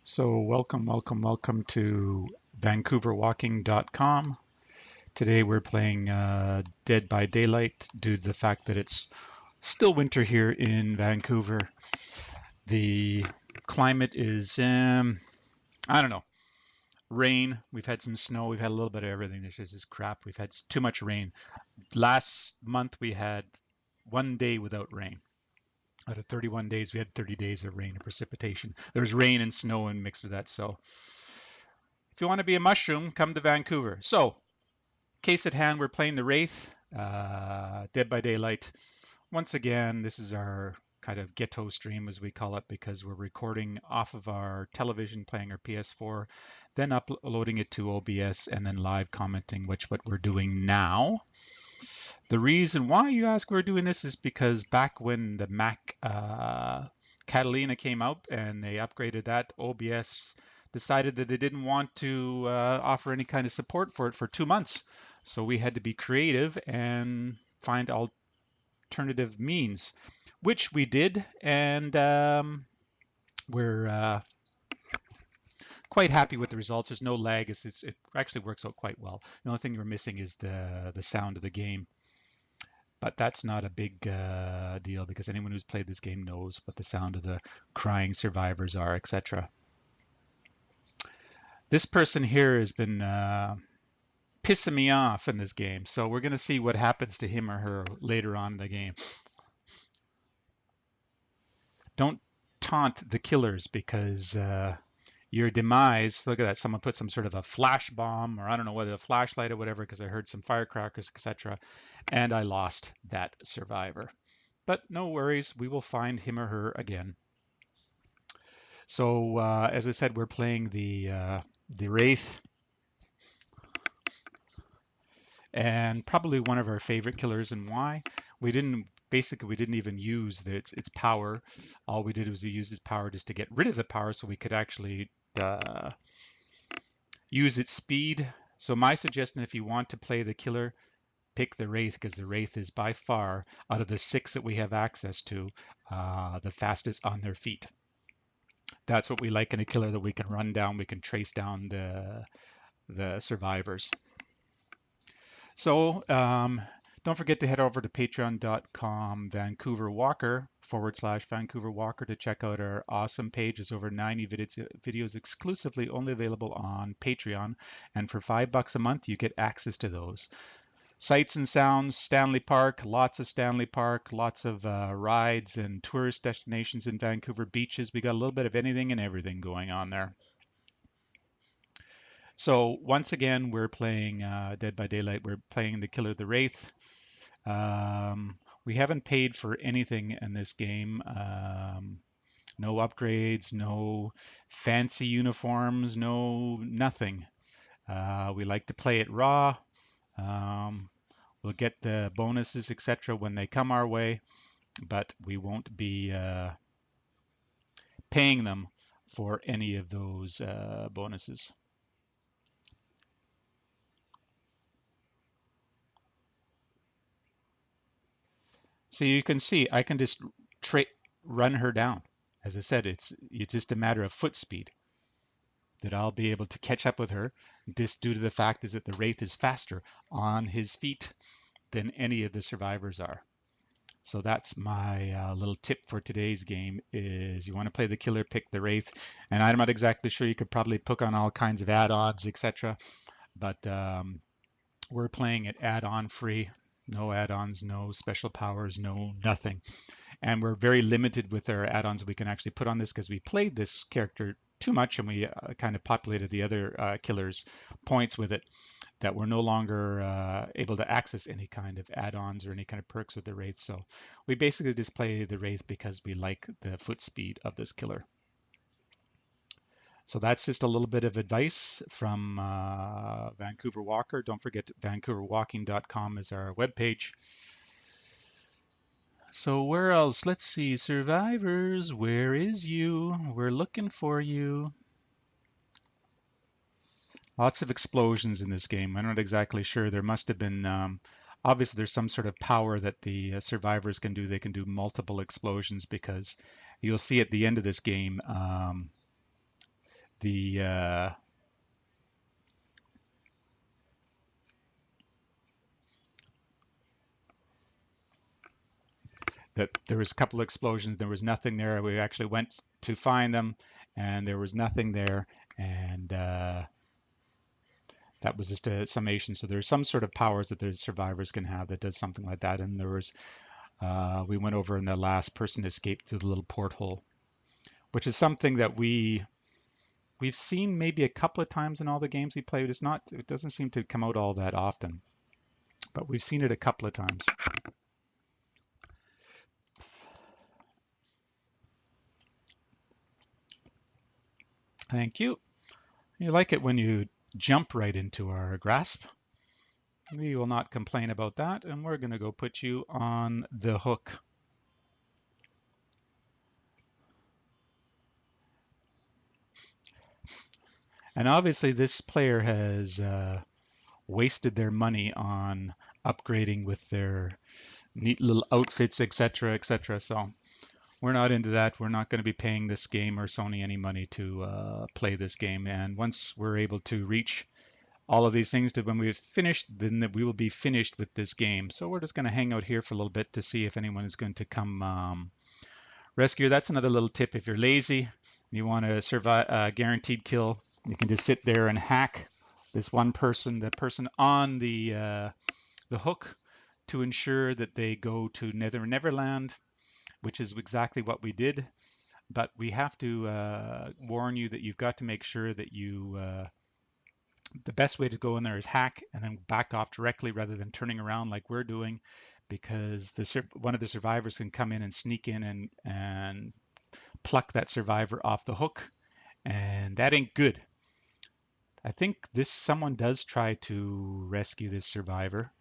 So welcome to VancouverWalking.com. Today we're playing Dead by Daylight due to the fact that it's still winter here in Vancouver. The climate is, I don't know, rain. We've had some snow. We've had a little bit of everything. This is just crap. We've had too much rain. Last month we had 1 day without rain. Out of 31 days, we had 30 days of rain and precipitation. There's rain and snow and mixed with that. So if you want to be a mushroom, come to Vancouver. So, case at hand, we're playing the Wraith, Dead by Daylight. Once again, this is our kind of ghetto stream, as we call it, because we're recording off of our television, playing our PS4, then uploading it to OBS, and then live commenting, which what we're doing now. The reason why, you ask, we're doing this is because back when the Mac Catalina came out and they upgraded that, OBS decided that they didn't want to offer any kind of support for it for 2 months. So we had to be creative and find alternative means, which we did, and we're quite happy with the results. There's no lag. It actually works out quite well. The only thing we're missing is the sound of the game. But that's not a big deal because anyone who's played this game knows what the sound of the crying survivors are, etc. This person here has been pissing me off in this game, so we're going to see what happens to him or her later on in the game. Don't taunt the killers because your demise, look at that, someone put some sort of a flash bomb, or I don't know whether a flashlight or whatever, because I heard some firecrackers, etc. And I lost that survivor. But no worries, we will find him or her again. So as I said, we're playing the Wraith, and probably one of our favorite killers. And why? We didn't even use its power. All we did was we used its power just to get rid of the power so we could actually use its speed. So my suggestion, if you want to play the killer, pick the Wraith, because the Wraith is by far, out of the 6 that we have access to, the fastest on their feet. That's what we like in a killer, that we can run down, we can trace down the survivors. So don't forget to head over to patreon.com VancouverWalker /VancouverWalker to check out our awesome page. There's over 90 videos exclusively only available on Patreon. And for $5 a month, you get access to those. Sights and sounds, Stanley Park, lots of Stanley Park, lots of rides and tourist destinations in Vancouver. Beaches, we got a little bit of anything and everything going on there. So once again, we're playing Dead by Daylight. We're playing the Killer, the Wraith. We haven't paid for anything in this game. No upgrades, no fancy uniforms, no nothing. We like to play it raw. Um, we'll get the bonuses, etc., when they come our way, but we won't be paying them for any of those bonuses. So you can see I can just run her down. As I said, it's just a matter of foot speed that I'll be able to catch up with her. This due to the fact is that the Wraith is faster on his feet than any of the survivors are. So that's my little tip for today's game is you want to play the Killer, pick the Wraith. And I'm not exactly sure, you could probably put on all kinds of add-ons, etc. But we're playing it add-on free. No add-ons, no special powers, no nothing. And we're very limited with our add-ons we can actually put on this because we played this character too much and we kind of populated the other killers' points with it, that we're no longer able to access any kind of add-ons or any kind of perks with the Wraith. So we basically just play the Wraith because we like the foot speed of this killer. So that's just a little bit of advice from Vancouver Walker. Don't forget vancouverwalking.com is our webpage. So where else? Let's see. Survivors, where is you? We're looking for you. Lots of explosions in this game. I'm not exactly sure. There must have been, obviously there's some sort of power that the survivors can do. They can do multiple explosions because you'll see at the end of this game, the that there was a couple of explosions. There was nothing there. We actually went to find them, and there was nothing there, and that was just a summation. So there's some sort of powers that the survivors can have that does something like that. And there was, we went over and the last person escaped through the little porthole, which is something that we've seen maybe a couple of times in all the games we played. It doesn't seem to come out all that often, but we've seen it a couple of times. Thank you. You like it when you jump right into our grasp. We will not complain about that, and we're going to go put you on the hook. And obviously this player has wasted their money on upgrading with their neat little outfits, etc., etc. So we're not into that. We're not going to be paying this game or Sony any money to play this game. And once we're able to reach all of these things to when we've finished, then we will be finished with this game. So we're just going to hang out here for a little bit to see if anyone is going to come rescue. That's another little tip. If you're lazy and you want to survive a guaranteed kill, you can just sit there and hack this one person, the person on the hook, to ensure that they go to Neverland, which is exactly what we did. But we have to warn you that you've got to make sure that you the best way to go in there is hack and then back off directly rather than turning around like we're doing, because one of the survivors can come in and sneak in and pluck that survivor off the hook, and that ain't good. I think someone does try to rescue this survivor,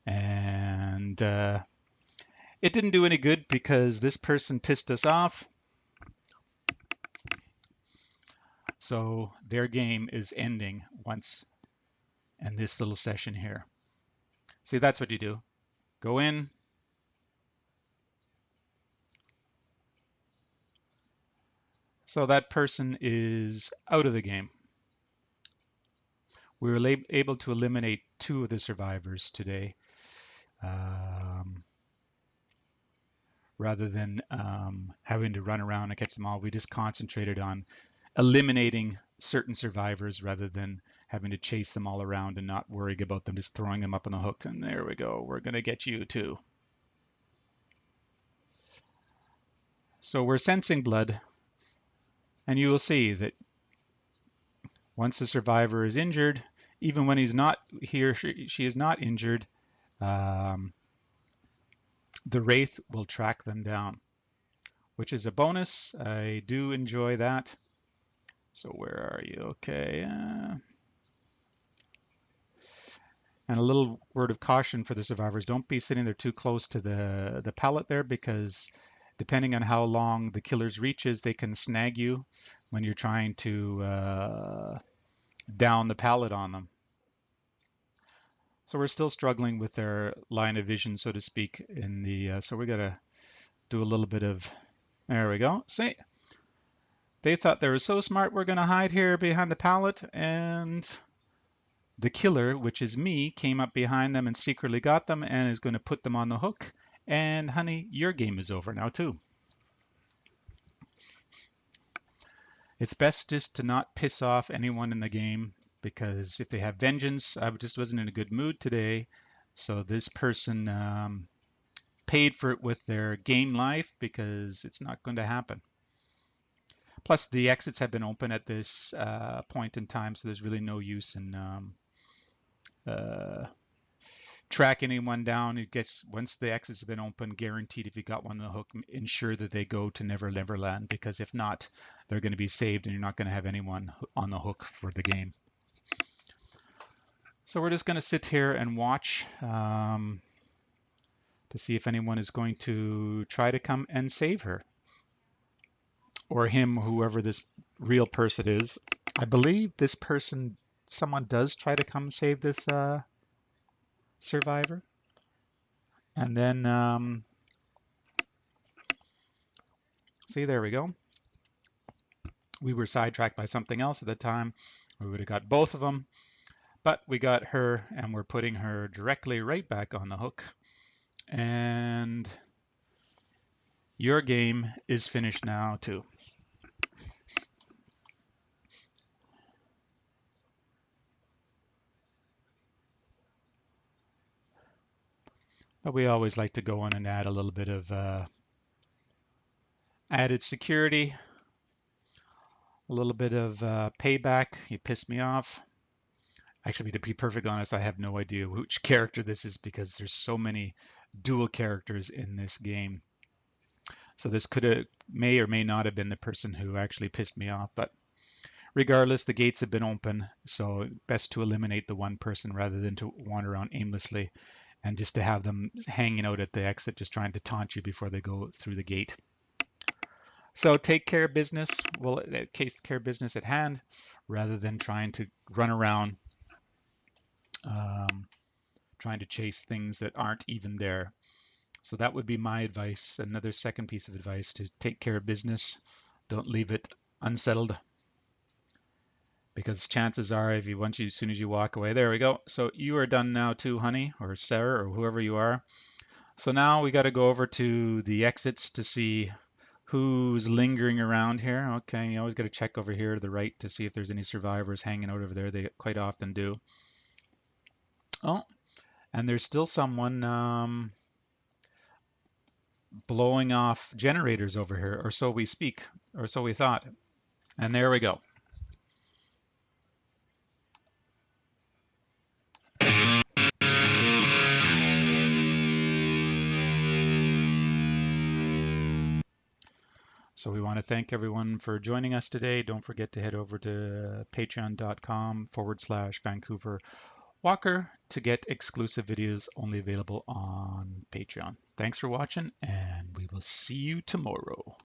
and it didn't do any good because this person pissed us off. So their game is ending once in this little session here. See, that's what you do. Go in. So that person is out of the game. We were able to eliminate 2 of the survivors today, rather than having to run around and catch them all. We just concentrated on eliminating certain survivors rather than having to chase them all around and not worrying about them, just throwing them up on the hook. And there we go. We're going to get you too. So we're sensing blood, and you will see that once the survivor is injured, even when he's not, he or she is not injured, the Wraith will track them down, which is a bonus. I do enjoy that. So where are you? Okay. And a little word of caution for the survivors: don't be sitting there too close to the pallet there, because depending on how long the killer's reach is, they can snag you when you're trying to down the pallet on them. So we're still struggling with their line of vision, so to speak, in the so we got to do a little bit of, there we go. See, they thought they were so smart, we're going to hide here behind the pallet, and the killer, which is me, came up behind them and secretly got them and is going to put them on the hook. And honey, your game is over now too. It's best just to not piss off anyone in the game, because if they have vengeance, I just wasn't in a good mood today. So this person paid for it with their gain life, because it's not going to happen. Plus, the exits have been open at this point in time, so there's really no use in track anyone down. It gets, once the exits have been open, guaranteed if you got one on the hook, ensure that they go to Never Never Land, because if not, they're going to be saved and you're not going to have anyone on the hook for the game. So we're just going to sit here and watch to see if anyone is going to try to come and save her, or him, whoever this real person is. I believe this person, someone does try to come save this survivor. And then, see, there we go. We were sidetracked by something else at the time. We would have got both of them, but we got her, and we're putting her directly right back on the hook. And your game is finished now too. But we always like to go in and add a little bit of added security, a little bit of payback. You pissed me off. Actually, to be perfectly honest, I have no idea which character this is, because there's so many dual characters in this game. So this may or may not have been the person who actually pissed me off. But regardless, the gates have been open, so best to eliminate the one person rather than to wander around aimlessly and just to have them hanging out at the exit, just trying to taunt you before they go through the gate. So take care of business, well, take care of business at hand, rather than trying to run around trying to chase things that aren't even there. So that would be my advice. Another second piece of advice: to take care of business. Don't leave it unsettled, because chances are, if you once you as soon as you walk away, there we go. So you are done now too, honey, or Sarah, or whoever you are. So now we got to go over to the exits to see who's lingering around here. Okay, you always got to check over here to the right to see if there's any survivors hanging out over there. They quite often do. Oh, and there's still someone blowing off generators over here, or so we speak, or so we thought. And there we go. So we want to thank everyone for joining us today. Don't forget to head over to patreon.com/Vancouver Walker to get exclusive videos only available on Patreon. Thanks for watching, and we will see you tomorrow.